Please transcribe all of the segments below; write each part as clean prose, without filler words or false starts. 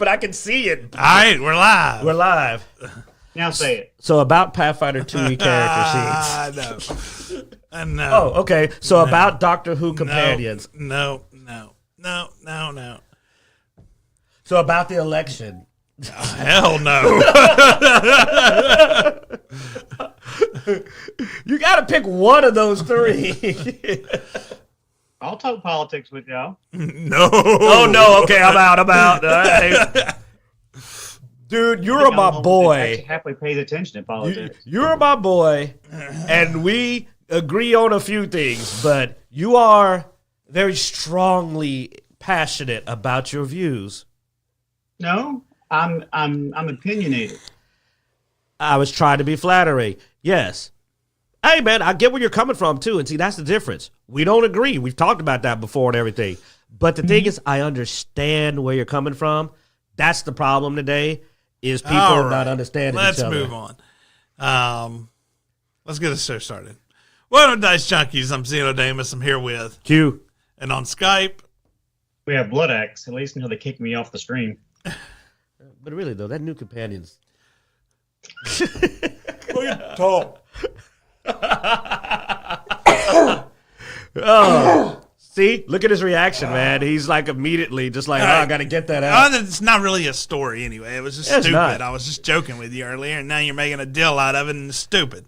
but I can see it. All right, we're live. We're live. Now say it. So about Pathfinder 2 character sheets. I know. Oh, okay. So about Doctor Who companions. No. So about the election. Hell no. You got to pick one of those three. I'll talk politics with y'all. No. Oh, no. Okay, I'm out. All right. Dude, you're my boy. Actually halfway pays attention to politics. You're my boy, and we agree on a few things, but you are very strongly passionate about your views. No, I'm opinionated. I was trying to be flattering. Yes. Hey, man, I get where you're coming from, too. And see, that's the difference. We don't agree. We've talked about that before and everything. But the thing is, I understand where you're coming from. That's the problem today, is people not understanding each other. Let's move on. Let's get this show started. Welcome to Dicejunkies. I'm Xenodamus. I'm here with Q. And on Skype. We have Bloodaxe, at least until they kick me off the stream. But really, though, that new companion's... Talk. Oh, see, look at his reaction, man. He's like immediately just like, I got to get that out. It's not really a story anyway. It was just It's stupid. not. I was just joking with you earlier, and now you're making a deal out of it, and it's stupid.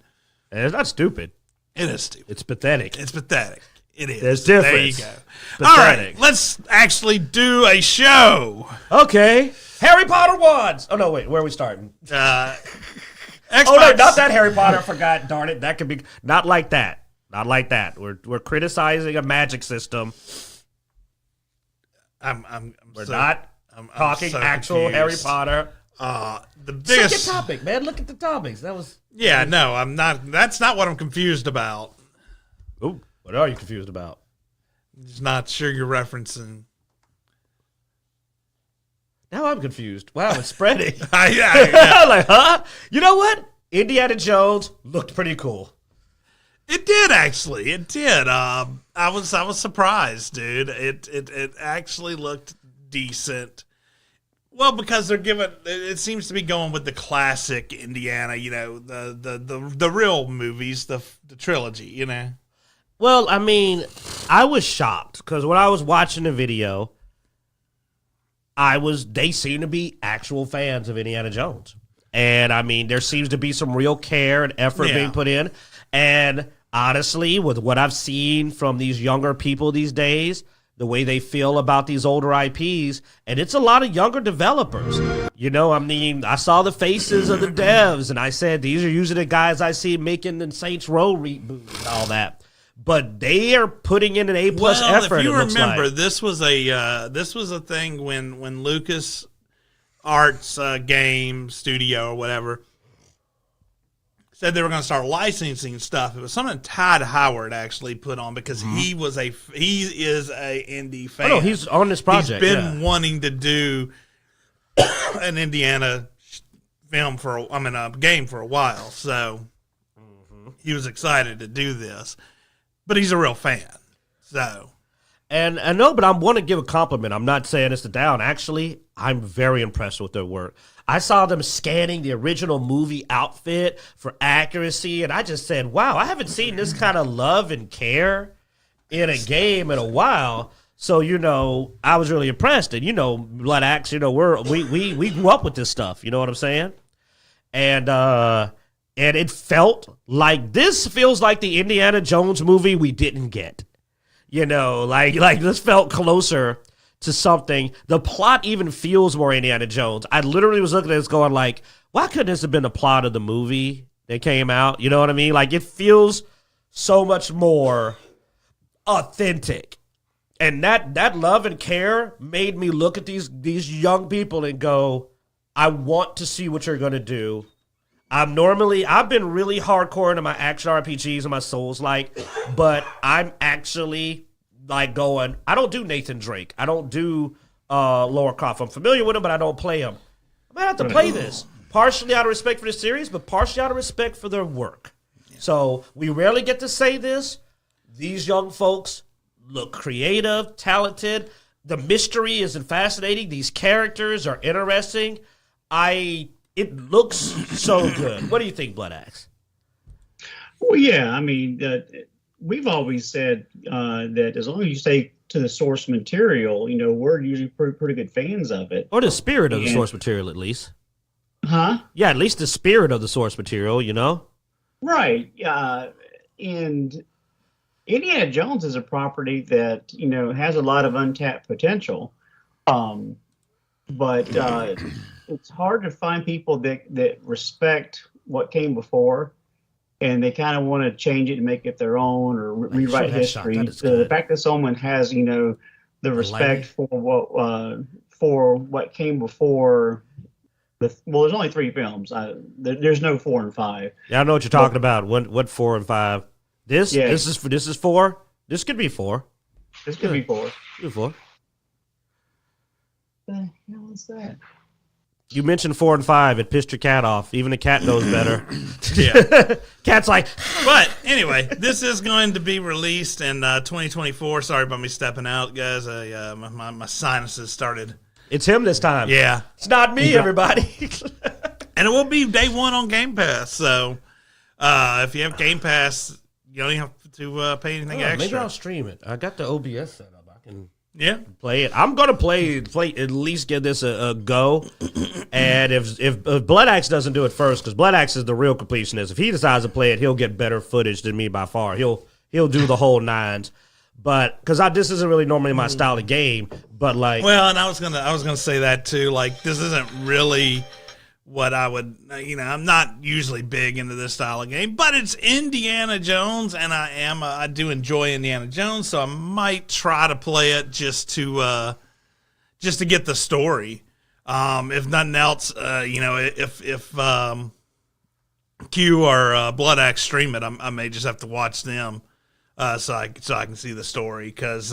It's not stupid. It is stupid. It's pathetic. It's pathetic. It is. There's difference. There you go. All Pathetic. right, let's actually do a show. Okay. Harry Potter wands. Oh, no, wait. Where are we starting? Xbox. Oh, no, not that Harry Potter. I forgot. Darn it. That could be not like that. Not like that. We're criticizing a magic system. We're not talking so actual confused. Harry Potter. The biggest Second topic, man. Look at the topics. That was... Yeah, no, I'm not. That's not what I'm confused about. Ooh, what are you confused about? Just not sure you're referencing. Now I'm confused. Wow, it's spreading. Yeah. I'm like, huh? You know what? Indiana Jones looked pretty cool. It did actually. It did. I was surprised, dude. It actually looked decent. Well, because they're giving. It seems to be going with the classic Indiana. You know, the real movies, the trilogy. You know. Well, I mean, I was shocked because when I was watching the video, they seem to be actual fans of Indiana Jones. And I mean, there seems to be some real care and effort being put in. And honestly, with what I've seen from these younger people these days, the way they feel about these older IPs, and it's a lot of younger developers. You know, I mean, I saw the faces of the devs, and I said, these are usually the guys I see making the Saints Row reboot and all that. But they are putting in an A-plus effort. If you it looks remember, like. this was a thing when Lucas Arts game studio or whatever said they were going to start licensing stuff. It was something Todd Howard actually put on because he is a indie fan. Oh, no, he's on this project. He's been wanting to do an Indiana game for a while, so he was excited to do this. But he's a real fan, so. And I know, but I want to give a compliment. I'm not saying it's a down. Actually, I'm very impressed with their work. I saw them scanning the original movie outfit for accuracy, and I just said, wow, I haven't seen this kind of love and care in a game in a while. So, you know, I was really impressed. And, you know, Bloodaxe, you know, we grew up with this stuff. You know what I'm saying? And it felt like this feels like the Indiana Jones movie we didn't get. You know, like this felt closer to something. The plot even feels more Indiana Jones. I literally was looking at this going like, why couldn't this have been the plot of the movie that came out? You know what I mean? Like, it feels so much more authentic. And that love and care made me look at these young people and go, I want to see what you're going to do. I've been really hardcore into my action RPGs and my Souls-like, but I'm actually like going, I don't do Nathan Drake. I don't do Lara Croft. I'm familiar with him, but I don't play him. I might have to play this. Partially out of respect for the series, but partially out of respect for their work. Yeah. So we rarely get to say this. These young folks look creative, talented. The mystery is fascinating. These characters are interesting. It looks so good. What do you think, Bloodaxe? Well, yeah, I mean, we've always said that as long as you stay to the source material, we're usually pretty good fans of it. Or the spirit of the source material, at least. Huh? Yeah, at least the spirit of the source material, Right. And Indiana Jones is a property that, has a lot of untapped potential. But it's hard to find people that respect what came before, and they kind of want to change it and make it their own or rewrite history. The fact that someone has, the respect for what came before. Well, there's only 3 films. There's no 4 and 5. Yeah, I know what you're talking about. What 4 and 5? This is 4. This could be 4. This could be 4. Could be 4. The hell is that? You mentioned 4 and 5. It pissed your cat off. Even the cat knows better. Yeah. Cat's like. But anyway, this is going to be released in 2024. Sorry about me stepping out, guys. My sinuses started. It's him this time. Yeah. It's not me, everybody. And it will be day 1 on Game Pass. So if you have Game Pass, you don't even have to pay anything extra. Maybe I'll stream it. I got the OBS set up. I can play it. I'm gonna play at least give this a go. And if Bloodaxe doesn't do it first, because Bloodaxe is the real completionist. If he decides to play it, he'll get better footage than me by far. He'll do the whole 9s. But because this isn't really normally my style of game, but like, well, and I was gonna say that too. Like, this isn't really what I would, I'm not usually big into this style of game, but it's Indiana Jones, and I do enjoy Indiana Jones, so I might try to play it just to get the story. If nothing else, if Q or Bloodaxe stream it, I may just have to watch them. So I can see the story, because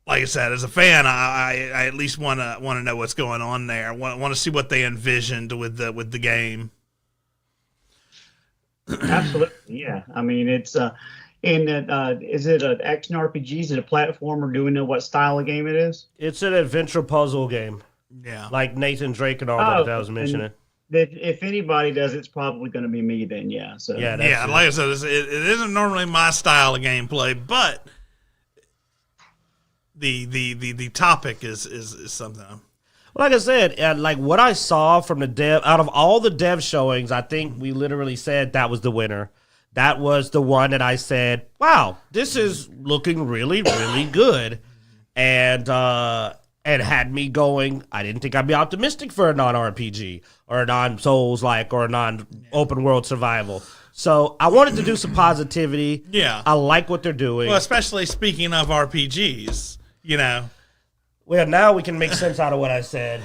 like I said, as a fan, I at least want to know what's going on there. Want to see what they envisioned with the game. Absolutely, yeah. I mean, it's is it an action RPG? Is it a platformer? Do we know what style of game it is? It's an adventure puzzle game. Yeah, like Nathan Drake and all that I was mentioning. If anybody does, it's probably going to be me then, yeah. So yeah, like I said, it isn't normally my style of gameplay, but the topic is something. Like I said, like what I saw from the dev, out of all the dev showings, I think we literally said that was the winner. That was the one that I said, wow, this is looking really, really good. And had me going, I didn't think I'd be optimistic for a non-RPG or a non-Souls-like or a non-open world survival. So I wanted to do some positivity. Yeah. I like what they're doing. Well, especially speaking of RPGs, Well, now we can make sense out of what I said.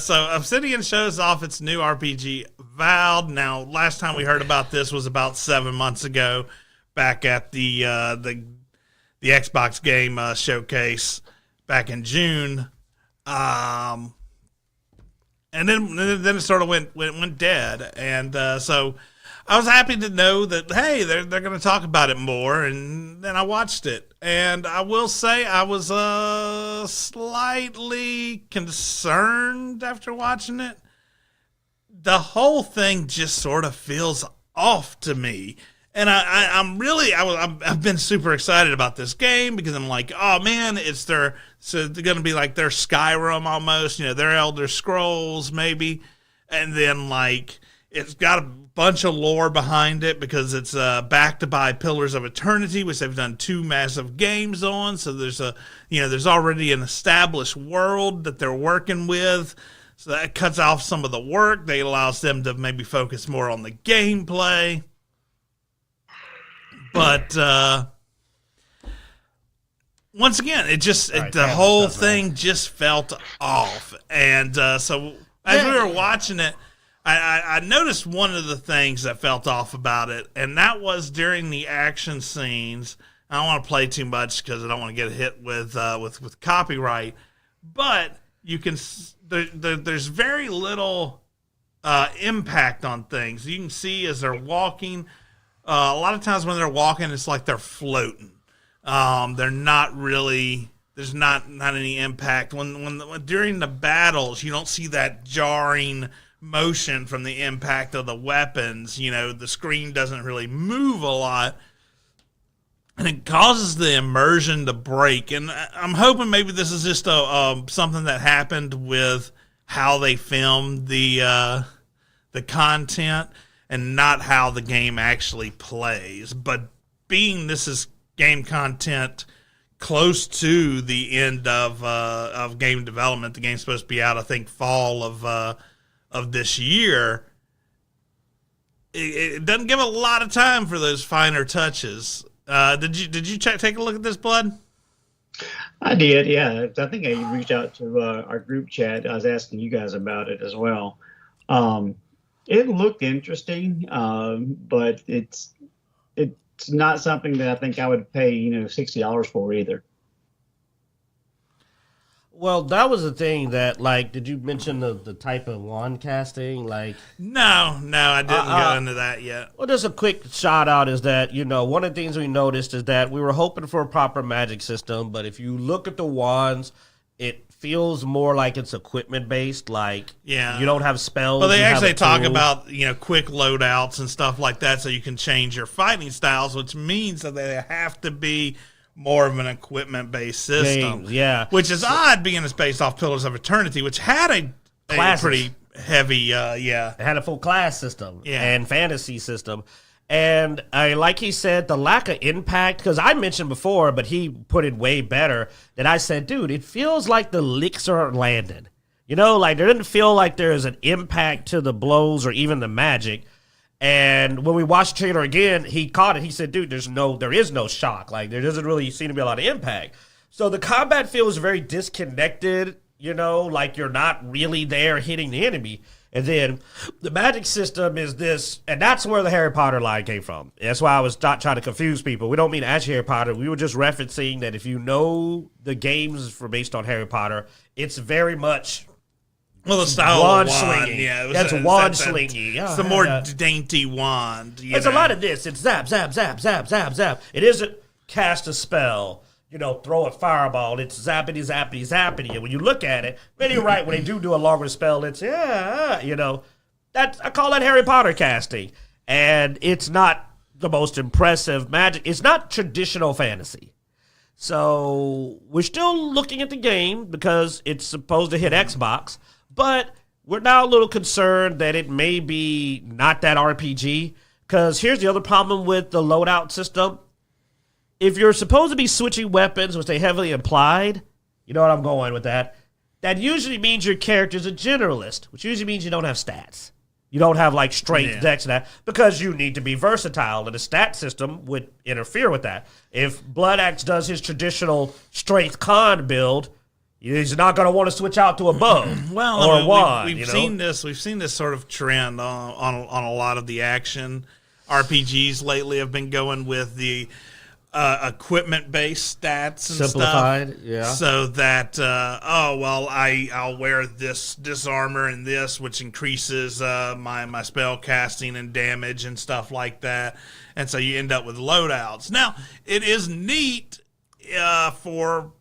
So Obsidian shows off its new RPG, Vowed. Now, last time we heard about this was about 7 months ago, back at the Xbox game showcase back in June, and then it sort of went dead, and so I was happy to know that, hey, they're going to talk about it more, and then I watched it, and I will say I was slightly concerned after watching it. The whole thing just sort of feels off to me. And I've been super excited about this game, because I'm like, oh man, they're going to be like their Skyrim almost, their Elder Scrolls maybe. And then like, it's got a bunch of lore behind it, because it's backed by Pillars of Eternity, which they've done 2 massive games on. So there's there's already an established world that they're working with. So that cuts off some of the work. They allows them to maybe focus more on the gameplay. But once again, the whole thing just felt off. And so as we were watching it, I noticed one of the things that felt off about it, and that was during the action scenes. I don't want to play too much because I don't want to get hit with copyright. But you can there's very little impact on things. You can see as they're walking. A lot of times when they're walking, it's like they're floating. They're not really. There's not any impact when during the battles. You don't see that jarring motion from the impact of the weapons. The screen doesn't really move a lot, and it causes the immersion to break. And I'm hoping maybe this is just something that happened with how they filmed the content and not how the game actually plays. But being this is game content close to the end of game development, the game's supposed to be out, I think, fall of this year. It doesn't give a lot of time for those finer touches. Did you take a look at this, Blood? I did, yeah. I think I reached out to our group chat. I was asking you guys about it as well. It looked interesting, but it's not something that I think I would pay, $60 for either. Well, that was the thing that, did you mention the type of wand casting? No, I didn't go into that yet. Well, just a quick shout out is that, one of the things we noticed is that we were hoping for a proper magic system, but if you look at the wands, it feels more like it's equipment based. You don't have spells. Well, they actually talk about quick loadouts and stuff like that, so you can change your fighting styles, which means that they have to be more of an equipment based system. Yeah, which is odd, being it's based off Pillars of Eternity, which had a pretty heavy, It had a full class system and fantasy system. And like he said, the lack of impact, because I mentioned before, but he put it way better, that I said, dude, it feels like the licks are landed. There didn't feel like there's an impact to the blows or even the magic. And when we watched the trailer again, he caught it. He said, dude, there is no shock. There doesn't really seem to be a lot of impact. So the combat feels very disconnected, like you're not really there hitting the enemy. And then the magic system is this, and that's where the Harry Potter line came from. That's why I was not trying to confuse people. We don't mean actually Harry Potter. We were just referencing that if you know the games based on Harry Potter, it's very much the style wand of wand. slinging. Yeah, that's wand slinging. It's the more dainty wand. There's a lot of this. It's zap, zap, zap, zap, zap, zap. It isn't cast a spell. Throw a fireball. It's zappity, zappity, zappity. And when you look at it, then you're right. When they do a longer spell, it's, I call that Harry Potter casting. And it's not the most impressive magic. It's not traditional fantasy. So we're still looking at the game because it's supposed to hit Xbox. But we're now a little concerned that it may be not that RPG. Because here's the other problem with the loadout system. If you're supposed to be switching weapons, which they heavily implied, you know what I'm going with that, that usually means your character's a generalist, which usually means you don't have stats. You don't have strength, dex, and that, because you need to be versatile, and the stat system would interfere with that. If Bloodaxe does his traditional strength con build, he's not going to want to switch out to a bow or a wand. We've seen this sort of trend on a lot of the action RPGs lately. Have been going with the equipment-based stats and simplified, stuff. Yeah. So that I'll wear this armor and this, which increases my spell casting and damage and stuff like that. And so you end up with loadouts. Now it is neat for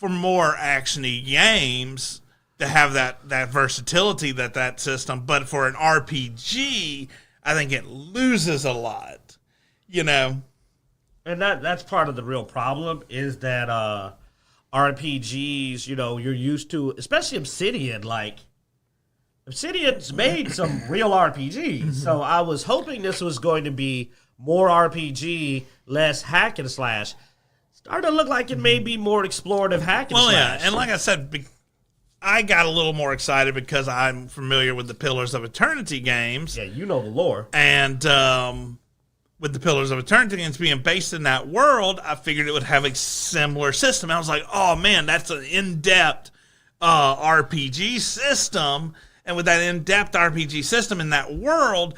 more actiony games to have that versatility that system, but for an RPG, I think it loses a lot. And that's part of the real problem is that RPGs, you're used to, especially Obsidian. Obsidian's made some real RPGs. So I was hoping this was going to be more RPG, less hack and slash. Starting to look like it may be more explorative hack and slash. Well, yeah, and like I said, I got a little more excited because I'm familiar with the Pillars of Eternity games. Yeah, you know the lore. And with the Pillars of Eternity games being based in that world, I figured it would have a similar system. I was like, oh man, that's an in-depth RPG system. And with that in-depth RPG system in that world,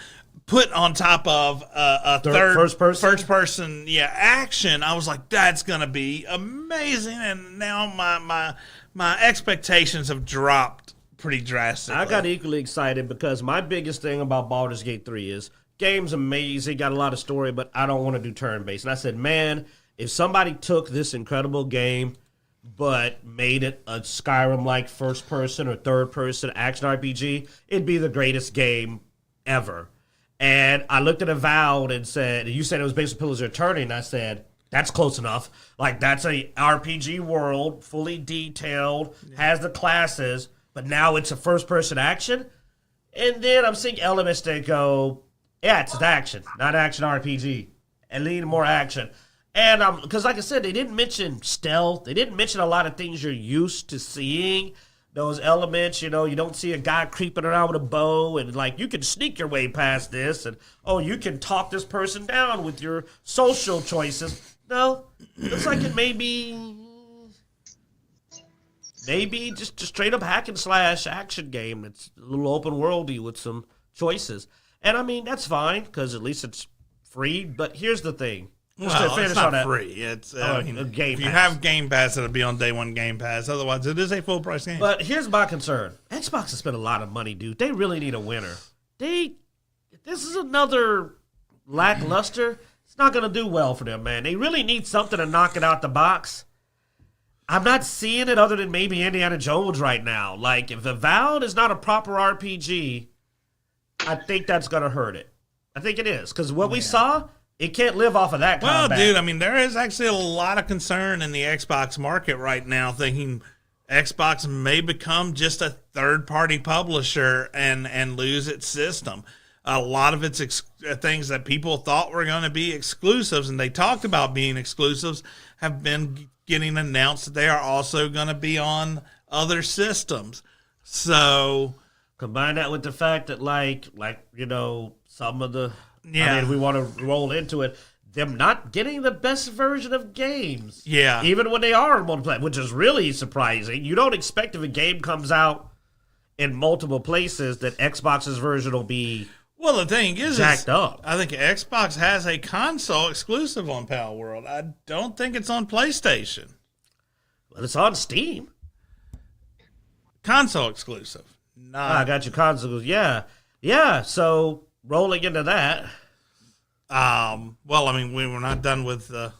put on top of a first person action, I was like, that's gonna be amazing. And now my expectations have dropped pretty drastically. I got equally excited because my biggest thing about Baldur's Gate 3 is game's amazing, got a lot of story, but I don't want to do turn-based. And I said, man, if somebody took this incredible game but made it a Skyrim-like first-person or third-person action RPG, it'd be the greatest game ever. And I looked at Avowed and said, you said it was based on Pillars of Eternity, and I said, that's close enough. Like, that's a RPG world, fully detailed, has the classes, but now it's a first-person action. And then I'm seeing elements that go, yeah, it's action, not action RPG. And lean more action. And because like I said, they didn't mention stealth. They didn't mention a lot of things you're used to seeing. Those elements, you don't see a guy creeping around with a bow and like you can sneak your way past this and you can talk this person down with your social choices. No, looks like it may be just a straight up hack and slash action game. It's a little open worldy with some choices. And I mean, that's fine because at least it's free. But here's the thing. Well, it's not free. It's Game if you Pass. have Game Pass, it'll be on day one Game Pass. Otherwise, it is a full price game. But here's my concern: Xbox has spent a lot of money, dude. They really need a winner. This is another lackluster. It's not going to do well for them, man. They really need something to knock it out the box. I'm not seeing it other than maybe Indiana Jones right now. Like if Avowed is not a proper RPG, I think that's going to hurt it. I think it is because what we saw. It can't live off of that combat. Well, dude, I mean, there is actually a lot of concern in the Xbox market right now, thinking Xbox may become just a third-party publisher and lose its system. A lot of its things that people thought were going to be exclusives, and they talked about being exclusives, have been getting announced that they are also going to be on other systems. So combine that with the fact that, some of the... Yeah. I mean, we want to roll into it. Them not getting the best version of games. Yeah. Even when they are in multiplayer, which is really surprising. You don't expect if a game comes out in multiple places that Xbox's version will be well, the thing is, jacked up. I think Xbox has a console exclusive on Pal World. I don't think it's on PlayStation. But it's on Steam. Console exclusive. I got your console. Yeah. Yeah, so... rolling into that. Well, I mean, we were not done with the.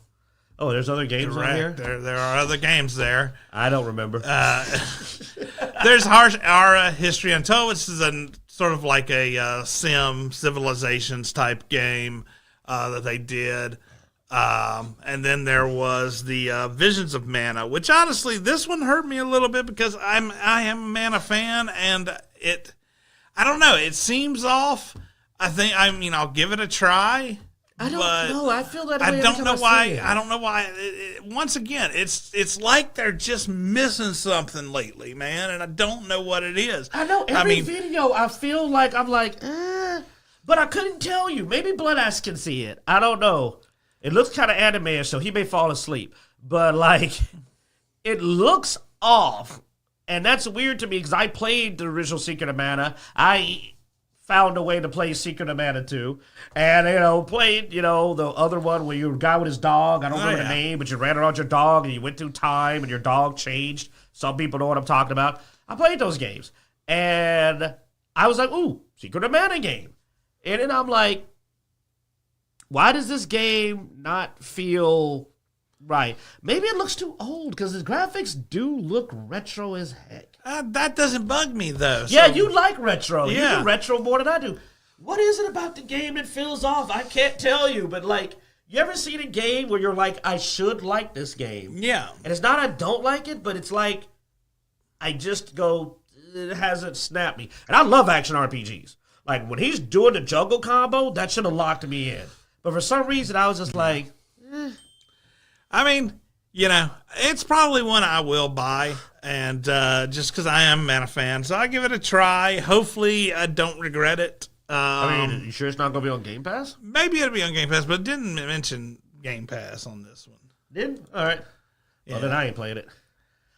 There's other games on here? There are other games there. I don't remember. There's our History Untold, which is a sort of like a Civilizations type game that they did. And then there was the Visions of Mana, which honestly, this one hurt me a little bit because I am a Mana fan, and I don't know, it seems off. I'll give it a try. I don't know. I feel that way. I don't know why. I don't know why. Once again, it's like they're just missing something lately, man, and I don't know what it is. I know every video. I feel like I'm like, but I couldn't tell you. Maybe Bloodaxe can see it. I don't know. It looks kind of anime-ish, so he may fall asleep. But it looks off, and that's weird to me because I played the original Secret of Mana. I found a way to play Secret of Mana 2. And, played, the other one where you're a guy with his dog. I don't remember the name, but you ran around your dog and you went through time and your dog changed. Some people know what I'm talking about. I played those games. And I was like, ooh, Secret of Mana game. And then I'm like, why does this game not feel right? Maybe it looks too old because the graphics do look retro as heck. That doesn't bug me, though. Yeah, you like retro. Yeah. You do retro more than I do. What is it about the game that feels off? I can't tell you, but you ever seen a game where you're like, I should like this game? Yeah. And it's not I don't like it, but it's like, I just go, it hasn't snapped me. And I love action RPGs. Like, when he's doing the jungle combo, that should have locked me in. But for some reason, I was just like, I mean, it's probably one I will buy, and just because I am a Mana fan, so I give it a try. Hopefully, I don't regret it. you sure it's not going to be on Game Pass? Maybe it'll be on Game Pass, but it didn't mention Game Pass on this one. Didn't? All right. Yeah. Well, then I ain't playing it.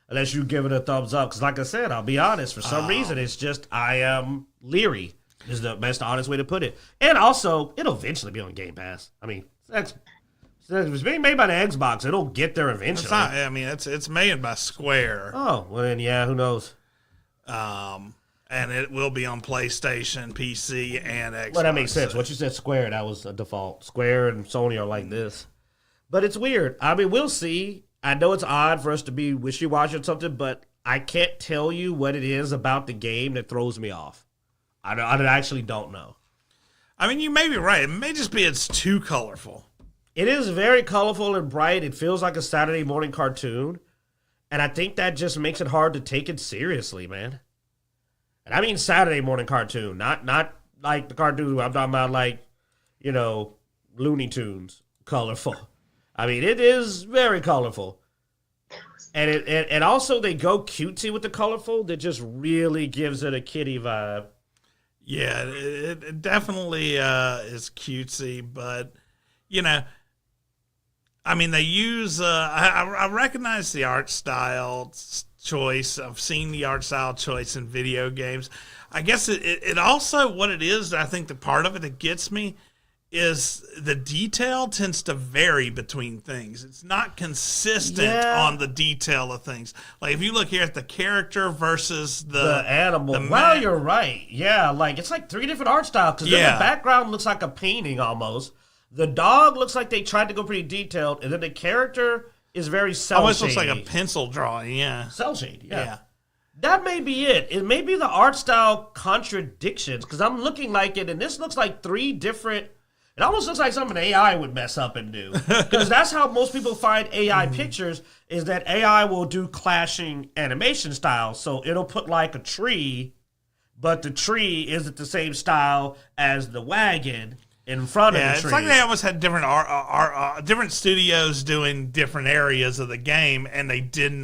Unless you give it a thumbs up. Because like I said, I'll be honest. For some reason, it's just I am leery is the best honest way to put it. And also, it'll eventually be on Game Pass. I mean, it's being made by the Xbox. It'll get there eventually. It's made by Square. Oh, well then, yeah, who knows? And it will be on PlayStation, PC, and Xbox. Well, that makes sense. What you said, Square, that was a default. Square and Sony are like this. But it's weird. I mean, we'll see. I know it's odd for us to be wishy-washy or something, but I can't tell you what it is about the game that throws me off. I actually don't know. I mean, you may be right. It may just be it's too colorful. It is very colorful and bright. It feels like a Saturday morning cartoon. And I think that just makes it hard to take it seriously, man. And I mean Saturday morning cartoon, not like the cartoon I'm talking about, like, you know, Looney Tunes colorful. I mean, it is very colorful. And and also they go cutesy with the colorful that just really gives it a kiddie vibe. Yeah, it definitely is cutesy, but, you know, I mean, they use, I recognize the art style choice. I've seen the art style choice in video games. I guess it also, what it is, I think the part of it that gets me is the detail tends to vary between things. It's not consistent on the detail of things. Like if you look here at the character versus the animal. Well, you're right. Yeah, like it's like 3 different art styles because the background looks like a painting almost. The dog looks like they tried to go pretty detailed, and then the character is very cel-shaded. Almost looks like a pencil drawing, yeah. Cel-shaded, yeah. That may be it. It may be the art style contradictions because I'm looking like it, and this looks like 3 different. It almost looks like something AI would mess up and do. Because that's how most people find AI pictures, is that AI will do clashing animation styles. So it'll put like a tree, but the tree isn't the same style as the wagon in front of the tree. It's like they almost had different different studios doing different areas of the game, and they didn't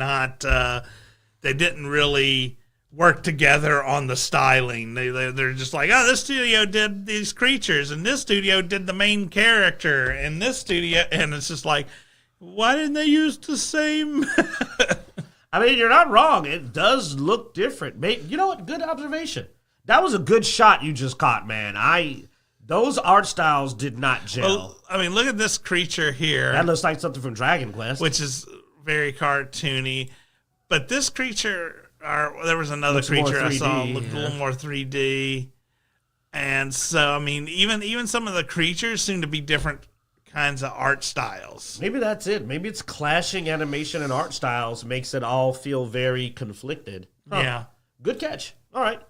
really work together on the styling. They're just like, oh, this studio did these creatures, and this studio did the main character, and this studio, and it's just like, why didn't they use the same? I mean, you're not wrong. It does look different. You know what? Good observation. That was a good shot you just caught, man. Those art styles did not gel. Well, I mean, look at this creature here. That looks like something from Dragon Quest, which is very cartoony. But this creature. There was another creature I saw looked a little more 3D, and so I mean, even some of the creatures seem to be different kinds of art styles. Maybe that's it. Maybe it's clashing animation and art styles makes it all feel very conflicted. Huh. Yeah, good catch. All right,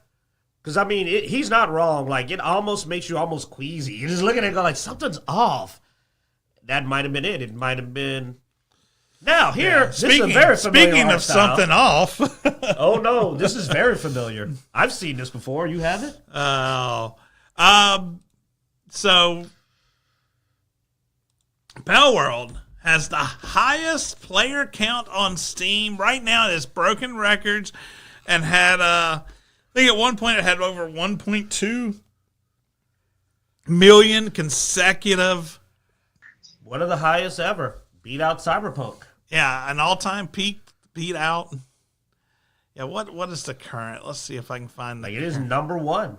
because I mean, he's not wrong. Like it almost makes you almost queasy. You just look at it and go like something's off. That might have been it. It might have been. Now, here, this is a very familiar Speaking of something off. Oh, no, this is very familiar. I've seen this before. You haven't? Oh. So, Pal World has the highest player count on Steam. Right now, it has broken records and had, I think at one point it had over 1.2 million consecutive. One of the highest ever. Beat out Cyberpunk. Yeah, an all-time peak, beat out. Yeah, what is the current? Let's see if I can find it is number 1.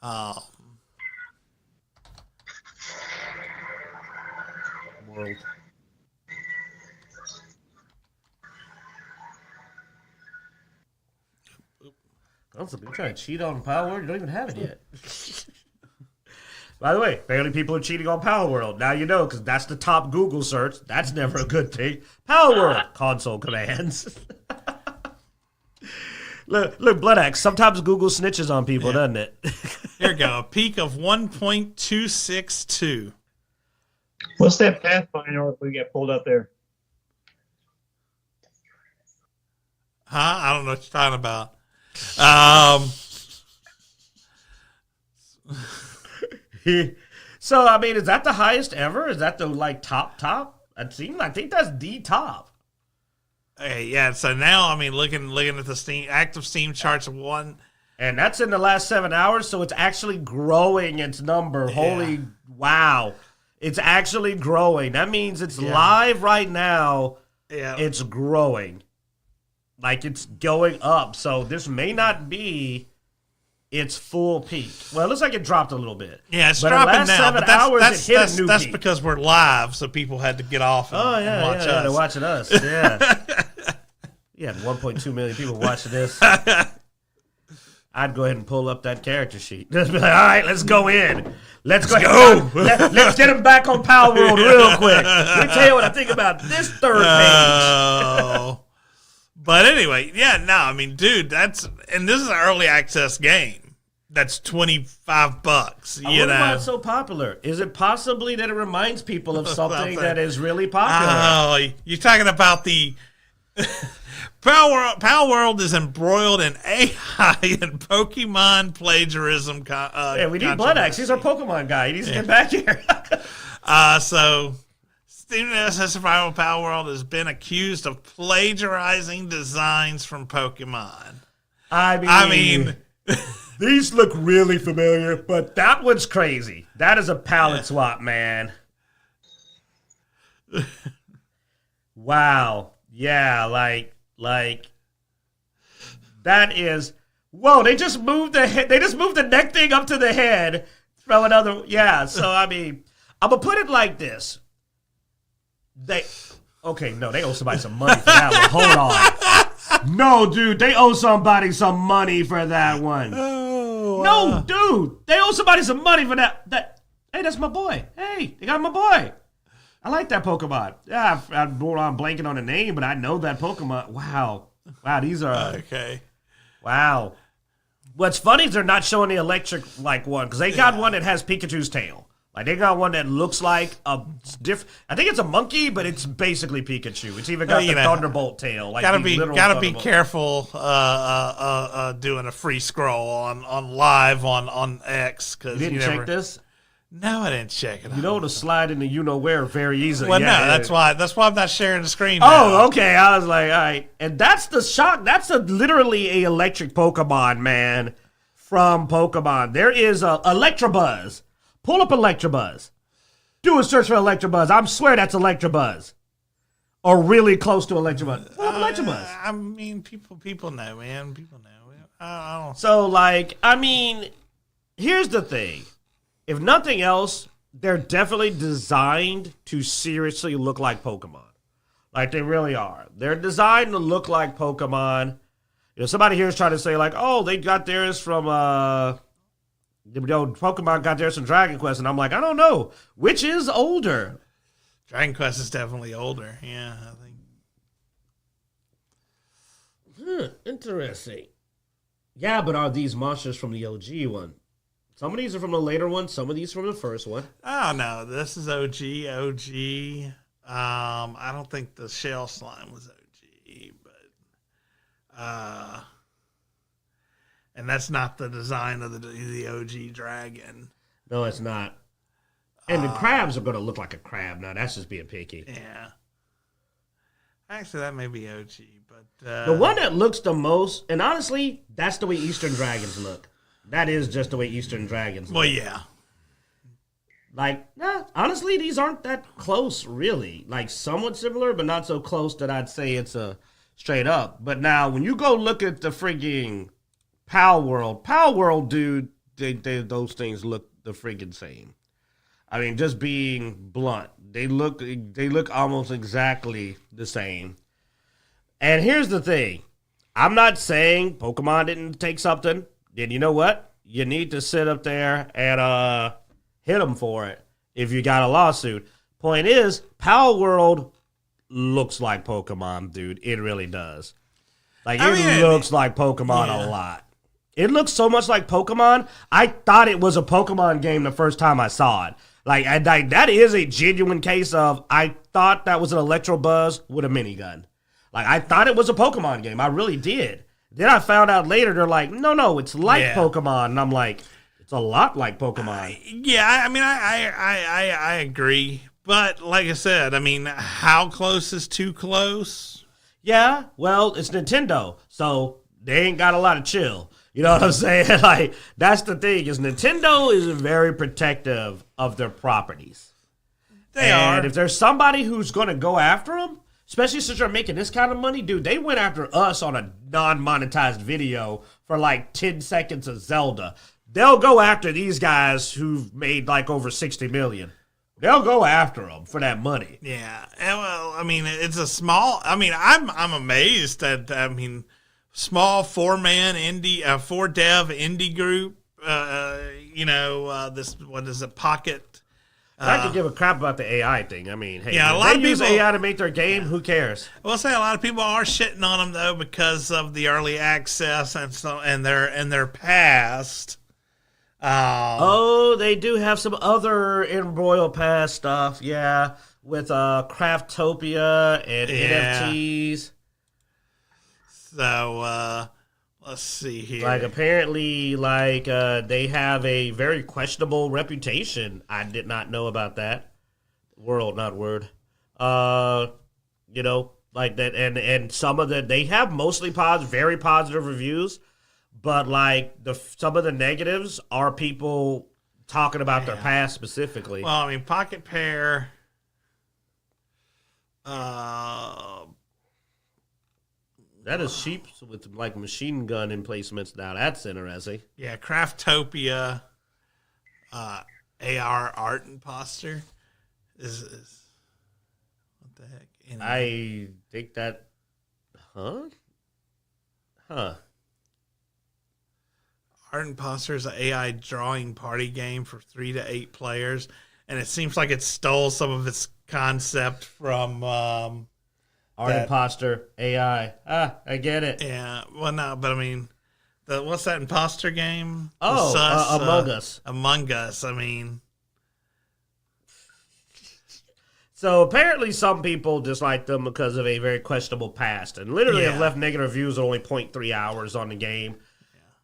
World. You're trying to cheat on Power World? You don't even have it yet. By the way, apparently people are cheating on Power World. Now you know, because that's the top Google search. That's never a good thing. Power World console commands. look, Bloodaxe. Sometimes Google snitches on people, doesn't it? Here we go. A peak of 1.262. What's that Pathfinder we get pulled up there? Huh? I don't know what you're talking about. So, I mean, is that the highest ever? Is that the, like, top? I think that's the top. Okay, yeah, so now, I mean, looking at the active Steam charts of 1. And that's in the last 7 hours, so it's actually growing its number. Yeah. Holy wow. It's actually growing. That means it's live right now. Yeah. It's growing. Like, it's going up. So this may not be its full peak. Well, it looks like it dropped a little bit. Yeah, it's dropping now. But that's because we're live, so people had to get off and watch us. They're watching us. Yeah. You had 1.2 million people watching this. I'd go ahead and pull up that character sheet. Just be like, all right, let's go in. Let's go. Let's get him back on Power World real quick. Let me tell you what I think about this third page. But anyway, yeah, no, I mean, dude, this is an early access game. That's $25. I wonder why it's so popular. Is it possibly that it reminds people of something that is really popular? Oh, you're talking about the Power World is embroiled in AI and Pokemon plagiarism. Yeah, we need Bloodaxe. He's our Pokemon guy. He needs to get back here. So, Steven SS Survival Power World has been accused of plagiarizing designs from Pokemon. I mean these look really familiar, but that one's crazy. That is a palette swap, man. Wow. Yeah, like that is. Whoa! They just moved the head. They just moved the neck thing up to the head from another. Yeah. So I mean, I'm gonna put it like this. They owe somebody some money for that one. Hold on. No, dude, they owe somebody some money for that one. Oh, no, dude, they owe somebody some money for that. Hey, that's my boy. Hey, they got my boy. I like that Pokemon. Yeah, I'm blanking on the name, but I know that Pokemon. Wow, these are okay. Wow. What's funny is they're not showing the electric one because they got one that has Pikachu's tail. Like they got one that looks like a I think it's a monkey, but it's basically Pikachu. It's even got the Thunderbolt tail. Like gotta be careful doing a free scroll on live on X because you didn't check this. No, I didn't check it. You know to slide into where very easily. Well, no, that's why I'm not sharing the screen. Oh, okay. I was like, all right, and that's the shock. That's literally a electric Pokemon, man, from Pokemon. There is a Electabuzz. Pull up Electabuzz. Do a search for Electabuzz. I swear that's Electabuzz, or really close to Electabuzz. Pull up Electabuzz. I mean, people know, man. People know. I don't. So, I mean, here's the thing. If nothing else, they're definitely designed to seriously look like Pokemon. Like, they really are. They're designed to look like Pokemon. You know, somebody here is trying to say, oh, they got theirs from, Pokemon got theirs from Dragon Quest. And I'm like, I don't know. Which is older? Dragon Quest is definitely older. Yeah, I think. Interesting. Yeah, but are these monsters from the OG one? Some of these are from the later one. Some of these from the first one. Oh, no. This is OG. I don't think the shell slime was OG, but and that's not the design of the OG dragon. No, it's not. And the crabs are going to look like a crab. Now, that's just being picky. Yeah. Actually, that may be OG, but the one that looks the most, and honestly, that's the way Eastern dragons look. That is just the way Eastern dragons look. Well, yeah. Honestly, these aren't that close, really. Somewhat similar, but not so close that I'd say it's a straight up. But now, when you go look at the freaking Power World, dude, those things look the freaking same. I mean, just being blunt, they look almost exactly the same. And here's the thing. I'm not saying Pokemon didn't take something. Then you know what? You need to sit up there and hit them for it if you got a lawsuit. Point is, Power World looks like Pokemon, dude. It really does. It looks like Pokemon a lot. It looks so much like Pokemon. I thought it was a Pokemon game the first time I saw it. That is a genuine case of I thought that was an Electabuzz with a minigun. I thought it was a Pokemon game. I really did. Then I found out later, they're like, no, it's like Pokemon. And I'm like, it's a lot like Pokemon. I mean, I agree. But like I said, I mean, how close is too close? Yeah, well, it's Nintendo. So they ain't got a lot of chill. You know what I'm saying? That's the thing, is Nintendo is very protective of their properties. They are. And if there's somebody who's going to go after them, especially since you're making this kind of money, dude, they went after us on a non-monetized video for 10 seconds of Zelda. They'll go after these guys who've made over 60 million. They'll go after them for that money. Yeah. Well, I mean, it's a small, I mean, I'm amazed that, small 4-man indie, 4-dev indie group. This what is it? Pocket. I could give a crap about the AI thing. I mean, hey, yeah, a lot of people use AI to make their game. Who cares? I will say a lot of people are shitting on them though because of the early access and their past. They do have some other embroiled past stuff. Yeah, with Craftopia and NFTs. So let's see here. Like apparently, they have a very questionable reputation. I did not know about that. World, not word. Like that, and some of they have mostly very positive reviews, but like some of the negatives are people talking about their past specifically. Well, I mean, Pocket Pair. That is sheep with like machine gun emplacements now. That's interesting. Yeah, Craftopia, AR Art Imposter is what the heck? Anyway. I think that, huh? Art Imposter is an AI drawing party game for 3 to 8 players, and it seems like it stole some of its concept from Art Imposter AI. I get it. Yeah, well, no, but I mean, what's that imposter game? Oh, Among Us. Among Us. I mean, so apparently some people dislike them because of a very questionable past, and literally have left negative reviews at only 0.3 hours on the game. Yeah.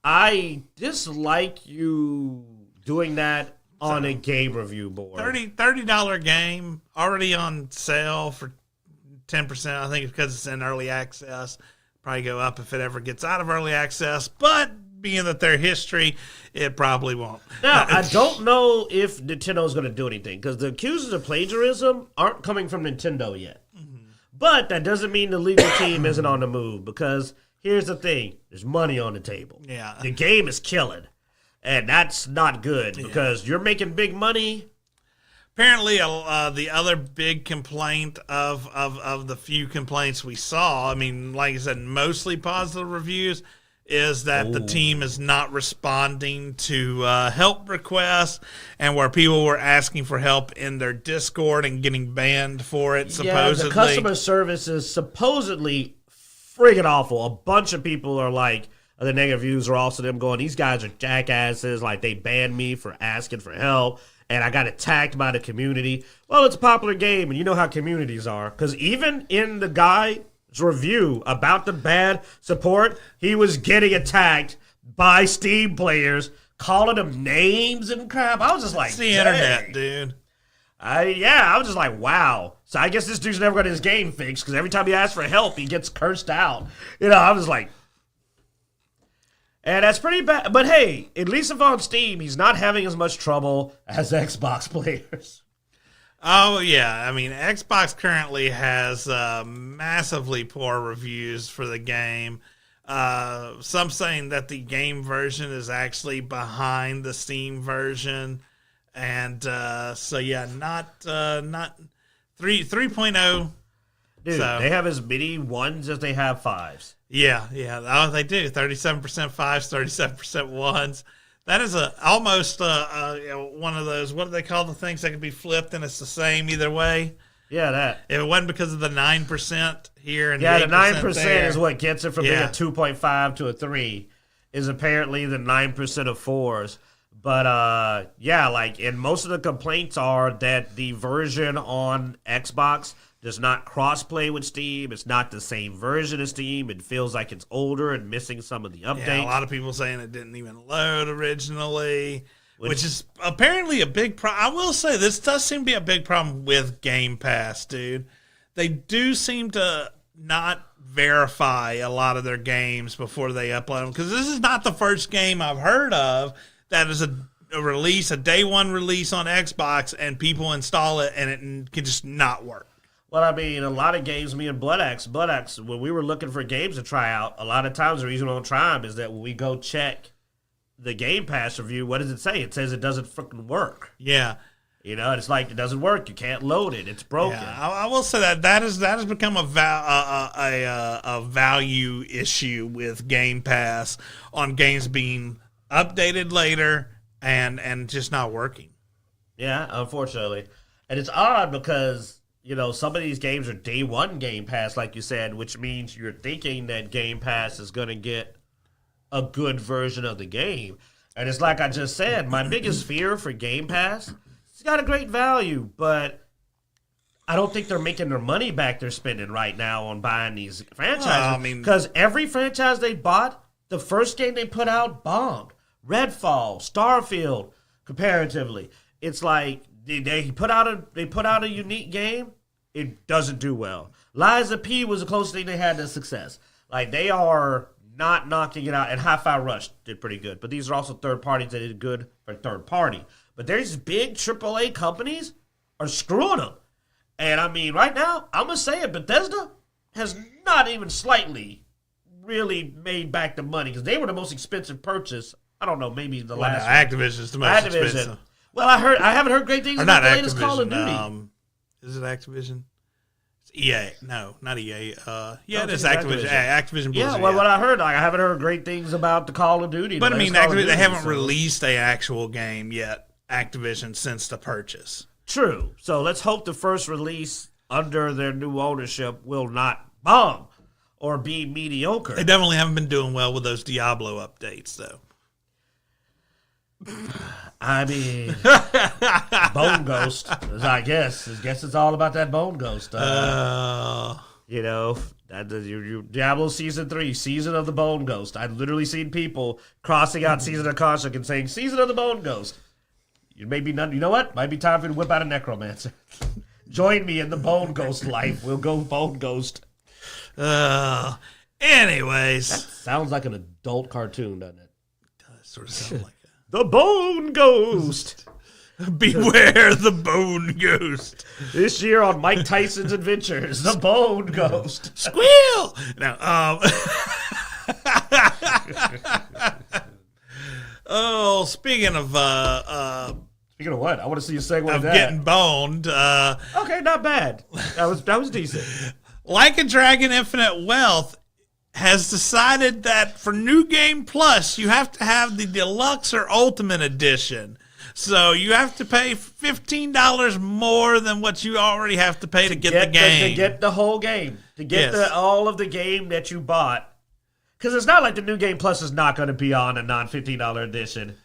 I dislike you doing that on a game review board. $30 game already on sale for 10%. I think it's because it's in early access. Probably go up if it ever gets out of early access, but being that their history, it probably won't. Now, I don't know if Nintendo's going to do anything because the accusers of plagiarism aren't coming from Nintendo yet. Mm-hmm. But that doesn't mean the legal team isn't on the move because here's the thing. There's money on the table. Yeah. The game is killing, and that's not good because you're making big money. Apparently, the other big complaint of the few complaints we saw, I mean, like I said, mostly positive reviews, is that the team is not responding to help requests, and where people were asking for help in their Discord and getting banned for it, supposedly. Yeah, the customer service is supposedly friggin' awful. A bunch of people are like, the negative views are also them going, these guys are jackasses, like they banned me for asking for help. And I got attacked by the community. Well, it's a popular game, and you know how communities are. Because even in the guy's review about the bad support, he was getting attacked by Steam players, calling them names and crap. I was just like, it's the internet, dude. I was just like, wow. So I guess this dude's never got his game fixed, because every time he asks for help, he gets cursed out. I was like... And that's pretty bad. But hey, at least if on Steam, he's not having as much trouble as Xbox players. Oh, yeah. I mean, Xbox currently has massively poor reviews for the game. Some saying that the game version is actually behind the Steam version. And so, yeah, not 3.0. Dude, they have as many ones as they have fives. Yeah. Oh, they do. 37% fives, 37% ones. That is almost one of those, what do they call the things that can be flipped and it's the same either way? Yeah, that. If it wasn't because of the 9% here and the 9% there, is what gets it from being a 2.5 to a 3, is apparently the 9% of fours. But, and most of the complaints are that the version on Xbox does not cross-play with Steam. It's not the same version of Steam. It feels like it's older and missing some of the updates. Yeah, a lot of people saying it didn't even load originally, which is apparently a big problem. I will say this does seem to be a big problem with Game Pass, dude. They do seem to not verify a lot of their games before they upload them, because this is not the first game I've heard of that is a day one release on Xbox, and people install it and it can just not work. Well, I mean, a lot of games, me and Bloodaxe, when we were looking for games to try out, a lot of times the reason we don't try them is that when we go check the Game Pass review, what does it say? It says it doesn't freaking work. Yeah. You know, it's like it doesn't work. You can't load it. It's broken. Yeah, I will say that has become a value issue with Game Pass on games being updated later and just not working. Yeah, unfortunately. And it's odd because, you know, some of these games are day one Game Pass, like you said, which means you're thinking that Game Pass is going to get a good version of the game. And it's like I just said, my biggest fear for Game Pass, it's got a great value, but I don't think they're making their money back they're spending right now on buying these franchises. Because every franchise they bought, the first game they put out bombed. Redfall, Starfield, comparatively. It's like they put out a unique game, it doesn't do well. Liza P was the closest thing they had to success. Like, they are not knocking it out. And Hi-Fi Rush did pretty good. But these are also third parties that did good for third party. But these big AAA companies are screwing them. And I mean, right now, I'm going to say it, Bethesda has not even slightly really made back the money because they were the most expensive purchase. I don't know, maybe the last one. Activision is the most expensive. Well, I haven't heard great things about the latest Call of Duty. Is it Activision? It's EA. No, not EA. Yeah, it is Activision. Activision Blizzard. Yeah, well, what I heard, like, I haven't heard great things about the Call of Duty. But I mean, Activision, they haven't released an actual game yet, Activision, since the purchase. True. So let's hope the first release under their new ownership will not bomb or be mediocre. They definitely haven't been doing well with those Diablo updates, though. I mean, Bone Ghost, I guess it's all about that Bone Ghost. You know, Diablo Season 3, Season of the Bone Ghost. I've literally seen people crossing out Season of Construct and saying, Season of the Bone Ghost. You know what? Might be time for you to whip out a Necromancer. Join me in the Bone Ghost life. We'll go Bone Ghost. Anyways. That sounds like an adult cartoon, doesn't it? Does sort of sound like The Bone Ghost. Beware the Bone Ghost. This year on Mike Tyson's Adventures, the Bone Ghost. Squeal! Now, oh, speaking of speaking of what? I want to see you segue of that. Getting boned. Okay, not bad. That was decent. Like a Dragon Infinite Wealth has decided that for New Game Plus, you have to have the Deluxe or Ultimate Edition. So you have to pay $15 more than what you already have to pay to get the game. To get the whole game. To get all of the game that you bought. Because it's not like the New Game Plus is not going to be on a non-$15 edition.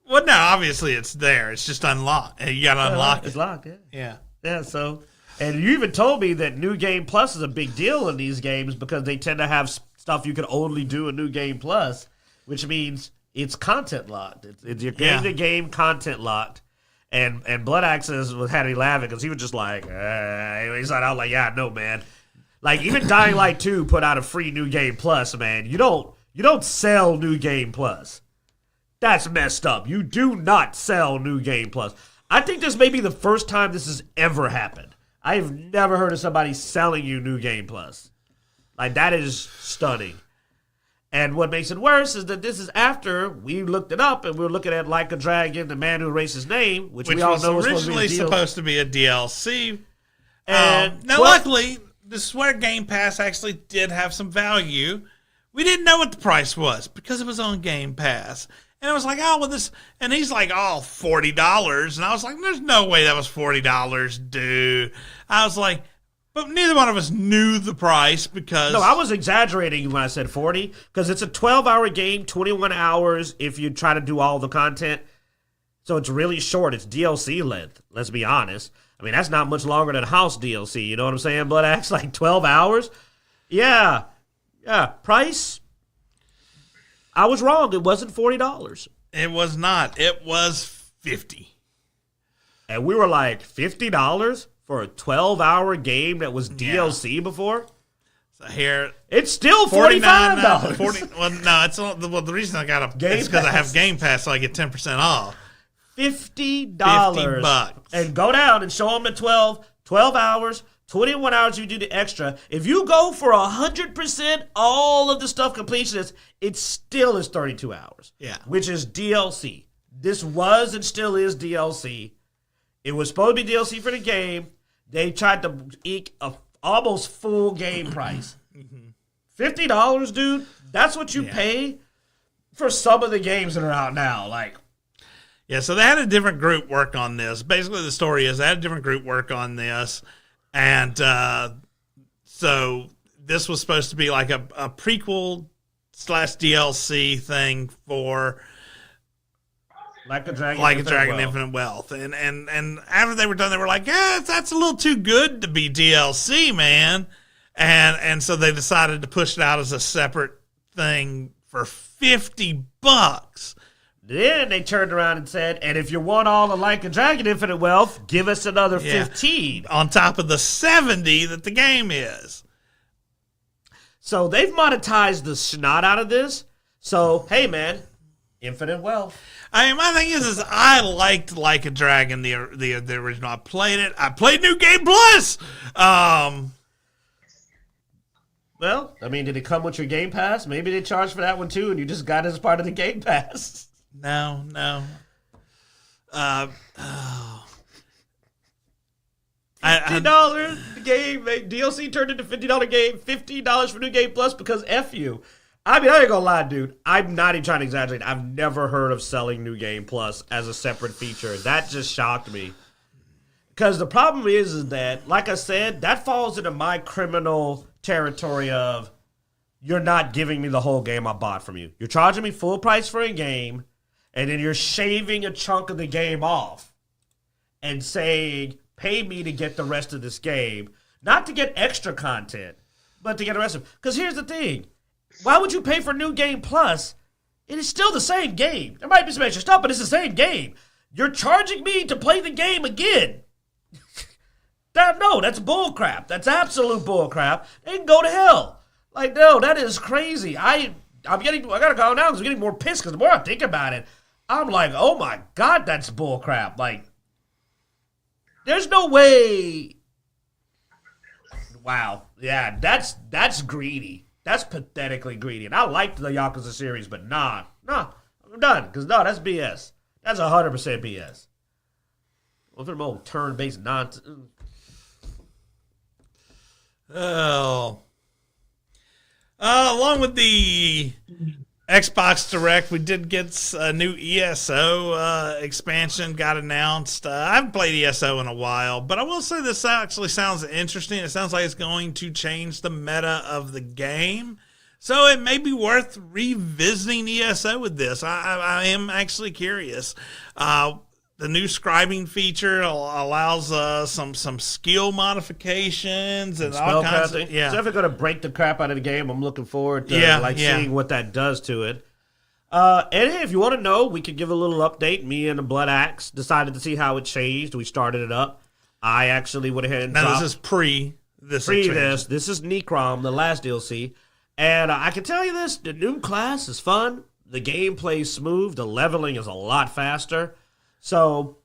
Well, no, obviously it's there. It's just unlocked. You got to unlock it. It's locked, yeah. Yeah. Yeah, so... And you even told me that New Game Plus is a big deal in these games because they tend to have stuff you can only do in New Game Plus, which means it's content locked. It's your game-to-game content locked. And Bloodaxe had me laughing because he was just like, he's like, I was like, yeah, I know, man. Like, even Dying Light 2 put out a free New Game Plus, man. You don't sell New Game Plus. That's messed up. You do not sell New Game Plus. I think this may be the first time this has ever happened. I've never heard of somebody selling you New Game Plus. Like, that is stunning. And what makes it worse is that this is after we looked it up and we were looking at Like a Dragon, The Man Who Erased His Name, which we all know was originally supposed to be a DLC. And now, luckily, this is where Game Pass actually did have some value. We didn't know what the price was because it was on Game Pass. And I was like, oh, well, this... And he's like, oh, $40. And I was like, there's no way that was $40, dude. I was like... But neither one of us knew the price because... No, I was exaggerating when I said 40 because it's a 12-hour game, 21 hours if you try to do all the content. So it's really short. It's DLC length, let's be honest. I mean, that's not much longer than House DLC. You know what I'm saying, Bloodaxe? Like 12 hours? Yeah. Yeah. Price? I was wrong. It wasn't $40. It was not. It was $50. And we were like, $50 for a 12-hour game that was DLC before? So here, it's still $45. Well, no, it's the reason I got it's because I have Game Pass, so I get 10% off. $50. $50. And go down and show them the 12 hours, 21 hours you do the extra. If you go for 100% all of the stuff completionist, it still is 32 hours. Yeah. Which is DLC. This was and still is DLC. It was supposed to be DLC for the game. They tried to eke a almost full game price. $50, dude. That's what you pay for some of the games that are out now. Like, yeah. So they had a different group work on this. Basically, the story is they had a different group work on this, and so this was supposed to be like a prequel / DLC thing for Like a Dragon, Infinite Wealth. And after they were done, they were like, yeah, that's a little too good to be DLC, man. And so they decided to push it out as a separate thing for $50. Then they turned around and said, and if you want all the Like a Dragon Infinite Wealth, give us another 15. On top of the 70 that the game is. So they've monetized the snot out of this. So, hey, man, Infinite Wealth. I mean, my thing is I liked Like a Dragon, the original. I played it. I played New Game Plus. Well, I mean, did it come with your Game Pass? Maybe they charged for that one too, and you just got it as part of the Game Pass. No. $50 game DLC turned into $50 game, $50 for New Game Plus because F you. I mean, I ain't gonna lie, dude. I'm not even trying to exaggerate. I've never heard of selling New Game Plus as a separate feature. That just shocked me. Because the problem is that, like I said, that falls into my criminal territory of you're not giving me the whole game I bought from you. You're charging me full price for a game, and then you're shaving a chunk of the game off and saying, pay me to get the rest of this game. Not to get extra content, but to get the rest of it. Because here's the thing. Why would you pay for New Game Plus? It is still the same game. There might be some extra stuff, but it's the same game. You're charging me to play the game again. No, that's bullcrap. That's absolute bullcrap. They can go to hell. Like, no, that is crazy. I gotta calm down because I'm getting more pissed because the more I think about it, I'm like, oh my God, that's bullcrap. Like, there's no way. Wow. Yeah, that's greedy. That's pathetically greedy. And I liked the Yakuza series, but nah, I'm done. Because that's BS. That's 100% BS. Well, they're more turn-based nonsense. Oh. Along with the Xbox Direct, we did get a new ESO expansion got announced. I haven't played ESO in a while, but I will say this actually sounds interesting. It sounds like it's going to change the meta of the game. So it may be worth revisiting ESO with this. I am actually curious. The new scribing feature allows some skill modifications and all kinds of It's definitely going to break the crap out of the game. I'm looking forward to seeing what that does to it. And hey, if you want to know, we could give a little update. Me and the Bloodaxe decided to see how it changed. We started it up. I actually went ahead and this is pre this. This is Necrom, the last DLC. And I can tell you this, the new class is fun. The gameplay is smooth. The leveling is a lot faster. So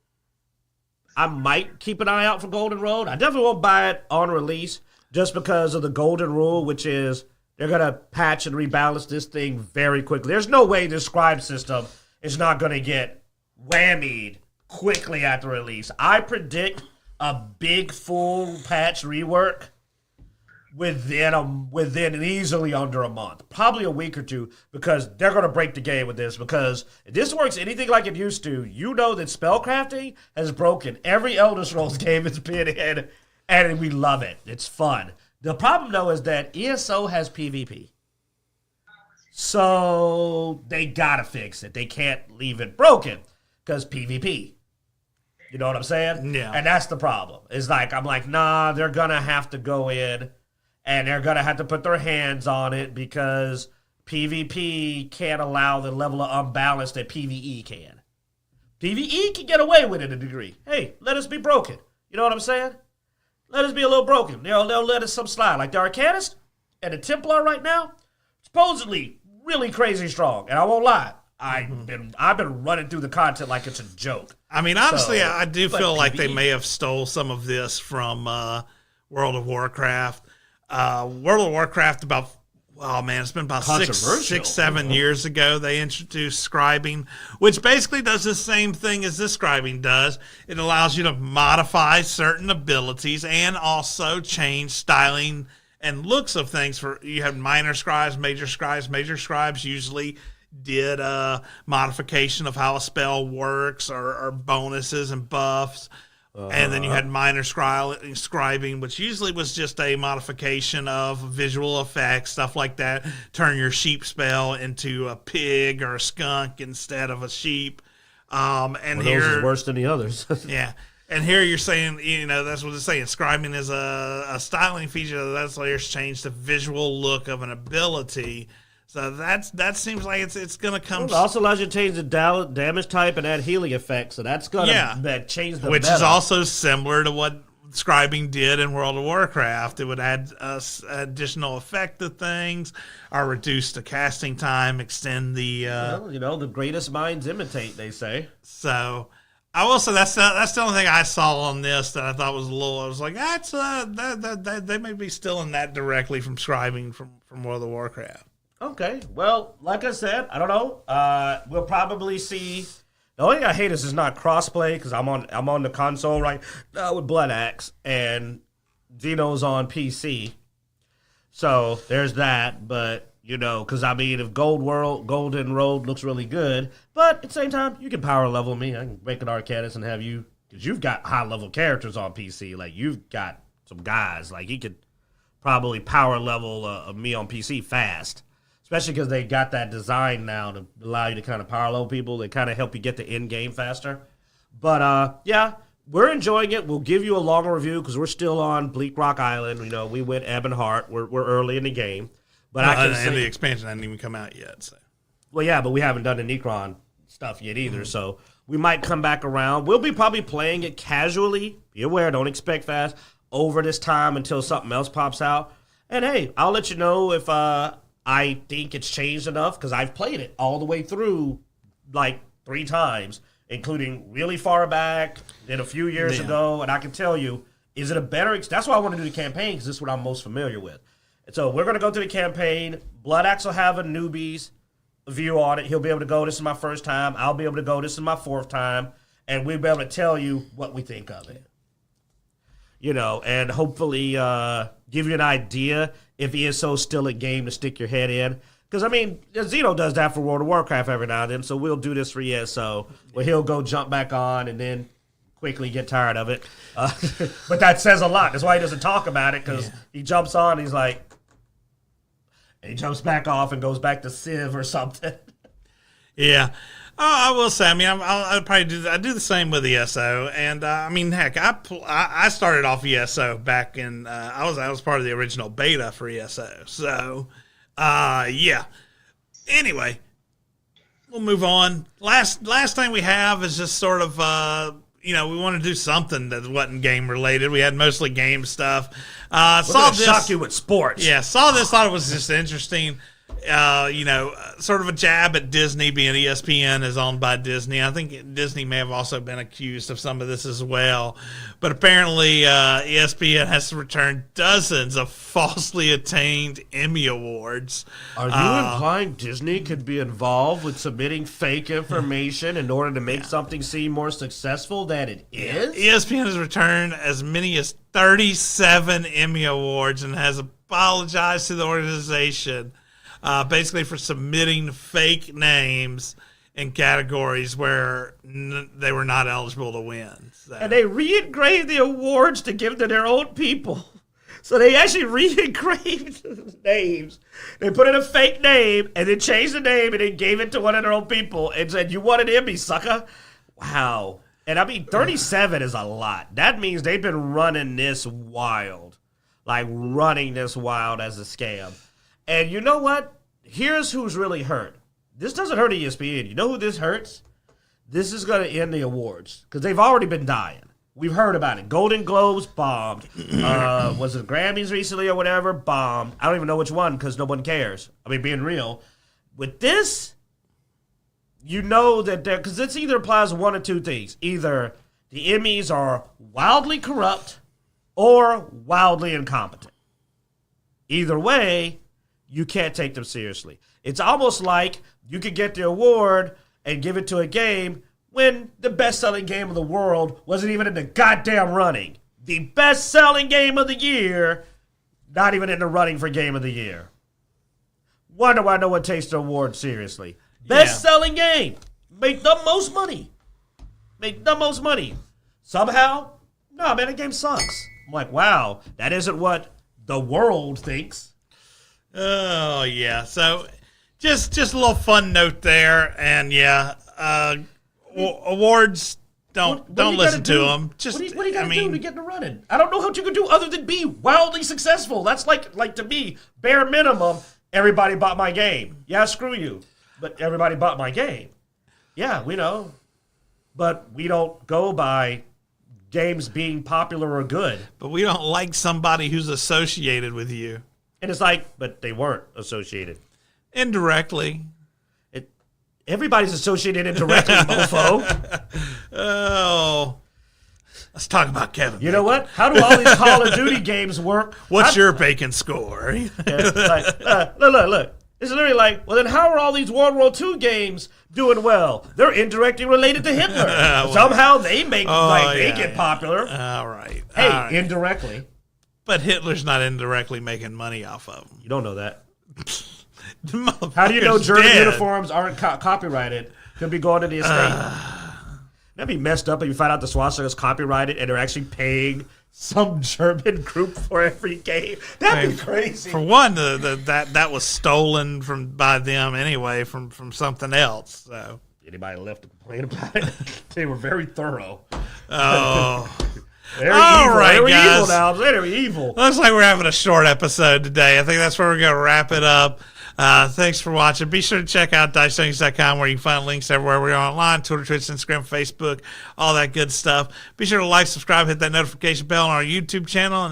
I might keep an eye out for Golden Road. I definitely won't buy it on release just because of the golden rule, which is they're going to patch and rebalance this thing very quickly. There's no way this scribe system is not going to get whammied quickly after release. I predict a big full patch rework within easily under a month, probably a week or two, because they're going to break the game with this. Because if this works anything like it used to, you know that spellcrafting has broken every Elder Scrolls game it's been in, and we love it. It's fun. The problem, though, is that ESO has PvP. So they got to fix it. They can't leave it broken because PvP. You know what I'm saying? Yeah. And that's the problem. It's like, I'm like, nah, they're going to have to go in and they're going to have to put their hands on it because PvP can't allow the level of unbalance that PvE can. PvE can get away with it to a degree. Hey, let us be broken. You know what I'm saying? Let us be a little broken. They'll let us some slide. Like the Arcanist and the Templar right now, supposedly really crazy strong. And I won't lie. I've been running through the content like it's a joke. I mean, honestly, I do feel like they may have stole some of this from World of Warcraft. World of Warcraft about Oh man, it's been about 7 years ago they introduced scribing, which basically does the same thing as this scribing does. It allows you to modify certain abilities and also change styling and looks of things. For you have minor scribes, major scribes. Major scribes usually did a modification of how a spell works or bonuses and buffs. And then you had minor scribing, which usually was just a modification of visual effects, stuff like that. Turn your sheep spell into a pig or a skunk instead of a sheep. And here, those is worse than the others. Yeah. And here you're saying, that's what it's saying. Scribing is a styling feature that lets change the visual look of an ability. So that seems like it's going to come. Well, it also allows you to change the damage type and add healing effects. So that's going to change the which meta. is also similar to what scribing did in World of Warcraft. It would add additional effect to things, or reduce the casting time, extend the. The greatest minds imitate, they say. So. I will say that's the only thing I saw on this that I thought was a little. I was like, that's they may be stealing that directly from scribing from World of Warcraft. Okay, well, like I said, I don't know. We'll probably see. The only thing I hate is it's not crossplay because I'm on the console right now with Bloodaxe and Xeno's on PC. So there's that, but because if Golden Road looks really good, but at the same time you can power level me. I can make an Arcanus and have you, because you've got high level characters on PC. Like you've got some guys, like he could probably power level me on PC fast. Especially because they got that design now to allow you to kind of power level people. They kind of help you get the end game faster. But, we're enjoying it. We'll give you a longer review because we're still on Bleak Rock Island. We went Ebb and Heart. We're early in the game. But the expansion hasn't even come out yet. So. Well, yeah, but we haven't done the Necron stuff yet either. Mm-hmm. So we might come back around. We'll be probably playing it casually. Be aware. Don't expect fast. Over this time until something else pops out. And, hey, I'll let you know if... I think it's changed enough because I've played it all the way through like 3 times, including really far back, then a few years ago. And I can tell you, is it a better... That's why I want to do the campaign because this is what I'm most familiar with. And so we're going to go through the campaign. Bloodaxe will have a newbie's view on it. He'll be able to go, this is my first time. I'll be able to go, this is my 4th time. And we'll be able to tell you what we think of it. And hopefully give you an idea if ESO's still a game to stick your head in. Because, Xeno does that for World of Warcraft every now and then, so we'll do this for ESO, where he'll go jump back on and then quickly get tired of it. But that says a lot. That's why he doesn't talk about it, because he jumps on, he's like, and he jumps back off and goes back to Civ or something. Yeah. I will say, I'll probably do the same with ESO, and heck, I started off ESO back in I was part of the original beta for ESO, so yeah. Anyway, we'll move on. Last thing we have is just sort of we want to do something that wasn't game related. We had mostly game stuff. Saw this. Shock you with sports. Yeah, saw this. Thought it was just interesting. Sort of a jab at Disney, being ESPN is owned by Disney. I think Disney may have also been accused of some of this as well. But apparently, ESPN has to return dozens of falsely attained Emmy Awards. Are you implying Disney could be involved with submitting fake information in order to make something seem more successful than it is? ESPN has returned as many as 37 Emmy Awards and has apologized to the organization. Basically for submitting fake names in categories where they were not eligible to win. So. And they re-engraved the awards to give to their own people. So they actually re-engraved names. They put in a fake name and then changed the name and then gave it to one of their own people and said, you want an Emmy, sucker? Wow. And 37 is a lot. That means they've been running this wild. Like running this wild as a scam. And you know what? Here's who's really hurt. This doesn't hurt ESPN. You know who this hurts? This is going to end the awards because they've already been dying. We've heard about it. Golden Globes bombed. Was it Grammys recently or whatever? Bombed. I don't even know which one because no one cares. Being real. With this, you know that because this either applies to one or two things. Either the Emmys are wildly corrupt or wildly incompetent. Either way, you can't take them seriously. It's almost like you could get the award and give it to a game when the best-selling game of the world wasn't even in the goddamn running. The best-selling game of the year, not even in the running for game of the year. Wonder why no one takes the award seriously. Best-selling game. Make the most money. Somehow, no, man, that game sucks. I'm like, wow, that isn't what the world thinks. Oh, yeah. So just a little fun note there. And, awards, don't listen to them. Just, what do you got to do to get in the running? I don't know what you can do other than be wildly successful. That's like to me, bare minimum, everybody bought my game. Yeah, screw you. But everybody bought my game. Yeah, we know. But we don't go by games being popular or good. But we don't like somebody who's associated with you. And it's like, but they weren't associated. Indirectly. Everybody's associated indirectly, mofo. Oh. Let's talk about Kevin. You know what? How do all these Call of Duty games work? What's your bacon score? Look. It's literally like, well, then how are all these World War II games doing well? They're indirectly related to Hitler. Somehow they make they get popular. All right. Hey, all right. Indirectly. But Hitler's not indirectly making money off of them. You don't know that. How do you know German uniforms aren't copyrighted? Could be going to the estate. That'd be messed up if you find out the swastika is copyrighted and they're actually paying some German group for every game. That'd be crazy. For one, that was stolen by them anyway from something else. So anybody left to complain about it? They were very thorough. Oh. They're all evil. right, They're guys. evil now. They're evil. Looks like we're having a short episode today. I think that's where we're going to wrap it up. Thanks for watching. Be sure to check out Dicejunkies.com where you can find links everywhere we're online, Twitter, Twitch, Instagram, Facebook, all that good stuff. Be sure to like, subscribe, hit that notification bell on our YouTube channel.